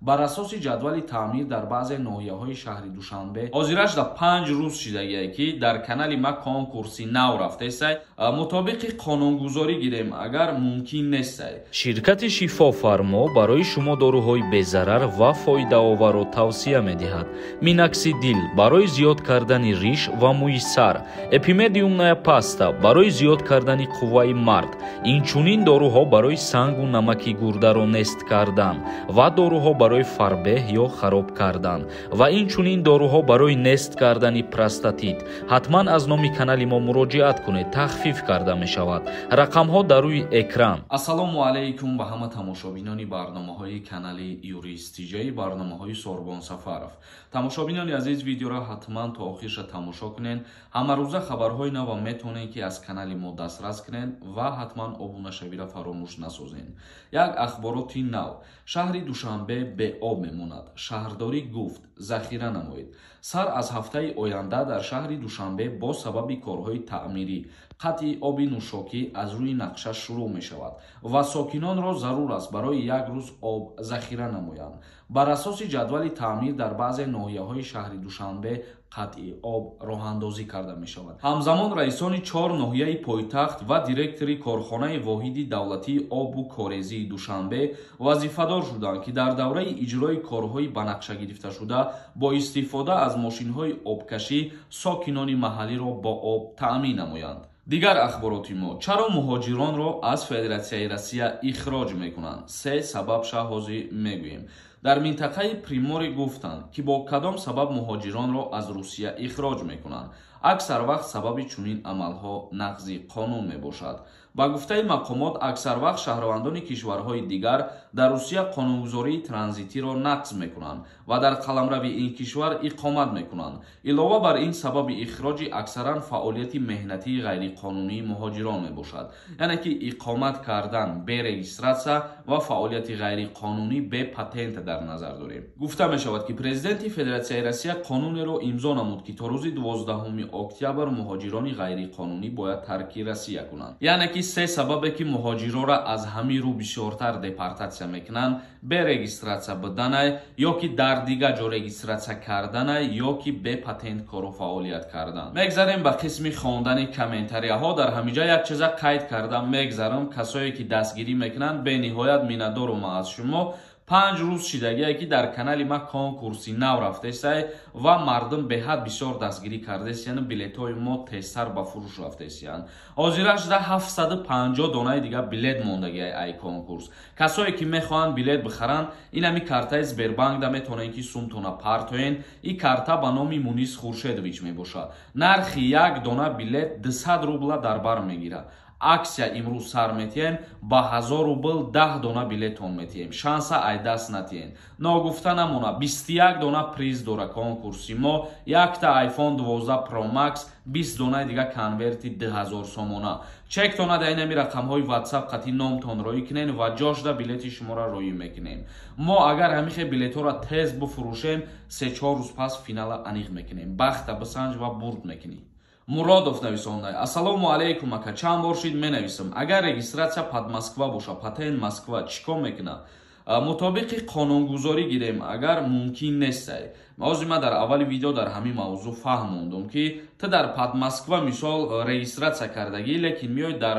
бар асоси ҷадвали таъмир дар баъзе ноҳияҳои шаҳри Душанбе ҳозирашда 5 рӯз шидагие ки дар канали ма конкурси нав рафтесай мутобиқи қонунгузорӣ гирем агар мумкин нестай. Ширкати Шифофармо барои шумо дорӯҳои безарар ва фоидаоварро тавсия медиҳад. Миноксидил барои зиёд кардани риш ва мӯи сар, эпимедиумная паста барои зиёд кардани қувваи мард, инчунин дорӯҳо барои сангу намаки гурдаро нест кардан ва дорӯҳо барои фарбеҳ ё хароб кардан ва инчунин дорӯҳо барои нест кардани простатит. Ҳатман аз номи канали мо муроҷиат кунед, тахфиф карда мешавад. Рақамҳо дар рӯи экран. Ассалому алайкум ба ҳама тамошобинони барномаҳои канали Юристиҷаи барномаҳои Сорбон Сафаров. Тамошобинони азиз, видеоро ҳатман то охирша тамошо кунед. Ҳамарӯза хабарҳои нав метавонед ки аз канали мо дастрас кунед ва ҳатман обунашавиро фаромӯш насозед. Як ахбороти нав. Шаҳри Душанбе беоб мемонад. Шаҳрдорӣ гуфт захира намоед. Сар аз ҳафтаи оянда дар шаҳри Душанбе бо сабаби корҳои таъмирӣ қатъи оби нӯшокӣ аз рӯи нақша шурӯъ мешавад ва сокинонро зарур аст барои як рӯз об захира намоянд. Бар асоси ҷадвали таъмир дар баъзе ноҳияҳои шаҳри Душанбе қатъи об роҳандозӣ карда мешавад. Ҳамзамон раисони 4 ноҳияи пойтахт ва директори корхонаи воҳиди давлатии обу корезии Душанбе вазифадор шуданд ки дар давраи иҷрои корҳои банақша гирифташуда бо истифода аз мошинҳои обкашӣ сокинони маҳаллиро бо об таъмин намоянд. Дигар ахбороти мо. Чаро муҳоҷиронро аз Федератсияи Россия ихроҷ мекунанд? 3 сабабша ҳозир мегӯем. Дар минтақаи Приморье гуфтанд ки бо кадом сабаб муҳоҷиронро аз Русия ихроҷ мекунанд. Аксар вақт сабаби чунин амалҳо нақзи қонун мебошад. Ба гуфтаи мақомот аксар вақт шаҳрвандони кишварҳои дигар дар Русия қонунгузории транзитиро нақз мекунанд ва дар қаламрави ин кишвар иқомат мекунанд. Илова бар ин сабаби ихроҷи аксаран фаъолияти меҳнатии ғайриқонунии муҳоҷирон мебошад. Яъне ки иқомат кардан бе регистратсия ва фаъолияти ғайриқонунӣ бе патент дар назар дорем. Гуфта мешавад ки президенти Федератсияи Россия қонунеро имзо намуд ки то рӯзи 12 октябр муҳоҷирони ғайриқонунӣ бояд тарки Россия кунанд. Яъне ки 3 сабабе ки муҳоҷирора аз ҳамин рӯ бисёртар депортатсия мекунанд: бе регистратсия буданай, ё ки дар дига ҷо регистратсия карданай, ё ки бе патент кору фаъолият кардан. Мегзарем ба қисми хондани комментарияҳо. Дар ҳамиҷа як чиза қайд карда мегзарам. Касое ки дастгирӣ мекунанд, бениҳоят миннатдорум аз шумо. 5 рӯз шидагие ки дар канали ма конкурси нав рафтесай ва мардум беҳад бисёр дастгирӣ кардесиян, билетҳои мо тезтар ба фурӯш рафтесиян. ҳозирашда 750 донаи дига билет мондагияи ай конкурс. Касое ки мехоҳанд билет бихаранд, инами картаи Сбербанк да метавонанд ки сумтона партоен. И карта ба номи Мунис Хуршедович мебошад. Нархи як дона билет 200 рубла дар бар мегирад. Аксия имрӯз сар метиҳем, ба 1000 рубл 10 дона билетон метиҳем. Шанса ай даст натиҳем. Ногуфта намона 21 дона приз дора конкурси мо, якта iPhone 12 Pro Max, 20 донаи дига конверти 2000 сомона. Чектона дар инами рақамҳои WhatsApp қатъи номтон роӣ кунед ва ҷошда билети шуморо роӣ мекунем. Мо агар ҳамихе билетҳоро тез бифурӯшем, 3-4 рӯз пас финала аниқ мекунем. Бахта бисанҷ ва бурд мекунем. Муродов нависондай. Ассалому алайкум ака, чанд бор шид менависам. Агар регистратсия пад Москва боша, патент Москва, чӣ кор мекунад? Мутобиқи қонунгузорӣ гирем агар мумкин нестай. ҳозир ман дар аввали видео дар ҳамин мавзӯъ фаҳмондум ки ту дар пад Москва мисол регистратсия кардагӣ, лекин миёй дар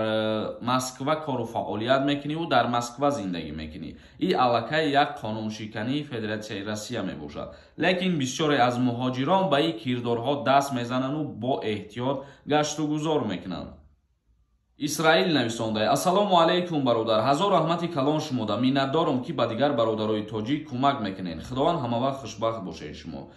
Москва кору фаъолият мекуниву дар Москва зиндагӣ мекунӣ. И аллакай як қонуншикании Федератсияи Россия мебошад. Лекин бисёре аз муҳоҷирон ба ин кирдорҳо даст мезананду бо эҳтиёт гашту гузор мекунанд. Исраил нависондай. Ассалому алайкум бародар. Ҳазор раҳмати калон шумода. Миннатдорам ки ба дигар бародарои тоҷик кӯмак мекунед. Худованд ҳамавақт хушбахт бошед шумо.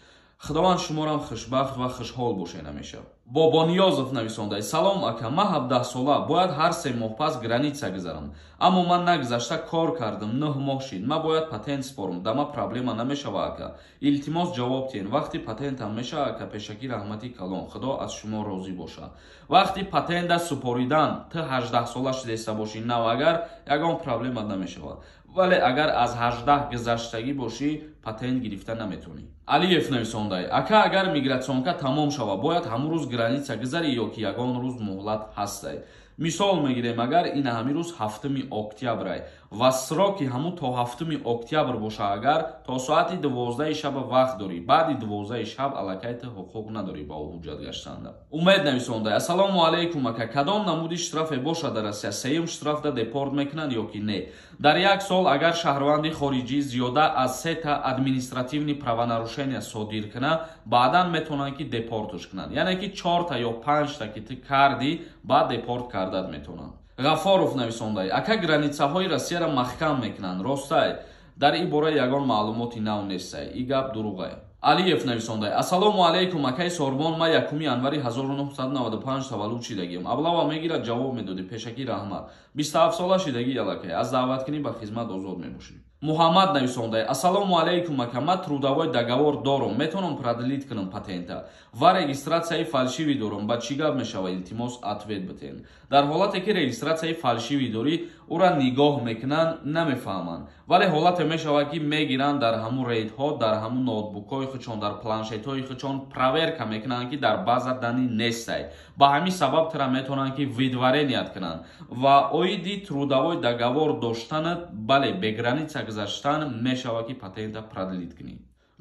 Худованд шуморам хушбахт ва хушҳол бошед ҳамеша. Бобониёзов нависондай. Салом ака, ман 17 сола, бояд ҳар 3 моҳ пас граница гузарам. Аммо ман нагузашта кор кардам, 9 моҳ шид. Ман бояд патент спорам. Дама проблема намешава ака. Илтимос ҷавоб тиҳен. Вақти патентам меша ака, пешакӣ раҳмати калон. Худо аз шумо розӣ бошад. Вақти патента супоридан ту 18 сола шудеста бошӣ, нав агар ягон проблема намешавад. вале агар аз 18 гузаштагӣ бошӣ, патент гирифта наметавонӣ. Алиев нависондай. Ака агар мигратсионка тамом шава, бояд ҳамун рӯз граница гузарӣ ё ки ягон рӯз муҳлат ҳастай. Мисол мегирем, агар ин ҳамин рӯз 7 октябрай ва сроки ҳамун то 7 октябр боша. Агар то соати 12 шаба вақт дорӣ, баъди 12 шаб аллакай ту ҳуқуқ надорӣ ба ҳуҷҷат гаштанда. Умед нависонда: ассалому алайкум ака, кадом намуди штрафе боша дар Россия? Сеюм штрафда депорт мекунанд ё ки не? Дар як сол агар шаҳрванди хориҷӣ зиёда аз 3 та административни правонарушения содир кунад, баъдан метавонанд ки депортш кунанд. Яъне ки 4 та ё 5 та ки ту кардӣ, баъд депорт кардат метавонанд. Ғафоров нависондай: ака, границаҳои Россияро маҳкам мекунанд, ростай? Дар ин бора ягон маълумоти нав нестай. И гап дурӯғ е. Алиев нависондай: ассалому алайкум акаи Сорбон, ма 1 январи 1995 таваллуд шидагиам. Аблава мегирад, ҷавоб медодӣ. Пешакӣ раҳмат. 27 сола шидагӣ аллакай. Аз даъваткунӣ ба хизмат озод мебошӣ. Муҳаммад нависондай: ассалому алайкум ака, ма трудовой договор дорам, метавонам продлит кунам патента ва регистратсияи фалшивӣ дорам. Ба чӣ гап мешавад? Илтимос ответ битен. Дар ҳолате ки регистратсияи фалшивӣ дорӣ, ура нигоҳ мекунанд, намефаҳманд, вале ҳолате мешавад ки мегиранд дар ҳамун рейдҳо, дар ҳамун ноутбукҳои худшон, дар планшетҳои худшон проверка мекунанд ки дар база данӣ нестай. Ба ҳамин сабаб тира метавонанд ки видвареният кунанд ва оиди трудовой договор доштанат, бале беграница гузаштан мешавад ки патента продлит кунӣ.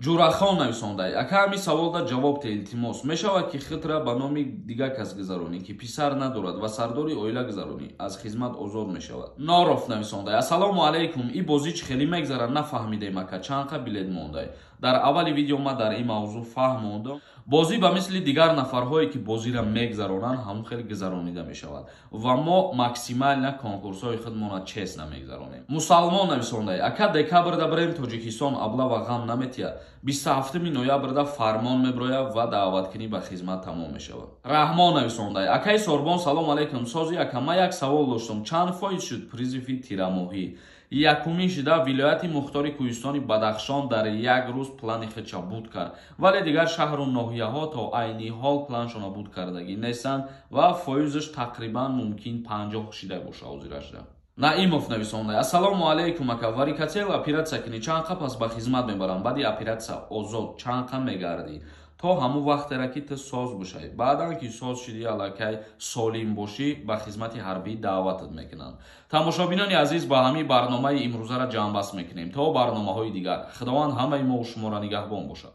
Ҷурахон нависондай: ака, ҳамин саволда ҷавоб те. Илтимос, мешавад ки худро ба номи дигар кас гузаронӣ ки писар надорад ва сардори оила гузаронӣ, аз хизмат озод мешавад. Норов нависондай: ассалому алайкум, ин бозӣ чӣ хеле мегзарад, нафаҳмидем ака, чанқа билет мондай. Дар аввали видео ма дар ин мавзӯъ фаҳмондам. Бозӣ ба мисли дигар нафарҳое ки бозиро мегзаронанд ҳамон хел гузаронида мешавад ва мо максимална конкурсҳои худмона честна мегзаронем. Мусалмон нависондай: ака, декабрда барем Тоҷикистон, абла ва ғам наметиҳад. 27 ноябрда фармон меброяд ва даъваткунӣ ба хизмат тамом мешавад. Раҳмон нависондай: акаи Сорбон, салом алайкум. Сози ака, ма як савол доштам. Чанд фоиз шуд призиви тирамоҳӣ? Якумин шуда вилояти Мухтори Кӯҳистони Бадахшон дар як рӯз плани худша буд кард, вале дигар шаҳру ноҳияҳо то айни ҳол планшона буд кардагӣ нестанд ва фоизаш тақрибан мумкин 50 шуда боша озирашда. Наимов нависондай: ассалому алайкум ака, варикатсел оператсия кунӣ, чанқа пас ба хизмат мебарам, баъди оператсия озод чанқа мегардӣ то ҳамун вақтера ки ту соз бошай. Баъдан ки соз шуди аллакай солим бошӣ, ба хизмати ҳарбӣ даъватат мекунанд. Тамошобинони азиз, ба ҳамин барномаи имрӯзаро ҷамъбаст мекунем то барномаҳои дигар. Худованд ҳамаи мо шуморо нигаҳбон бошад.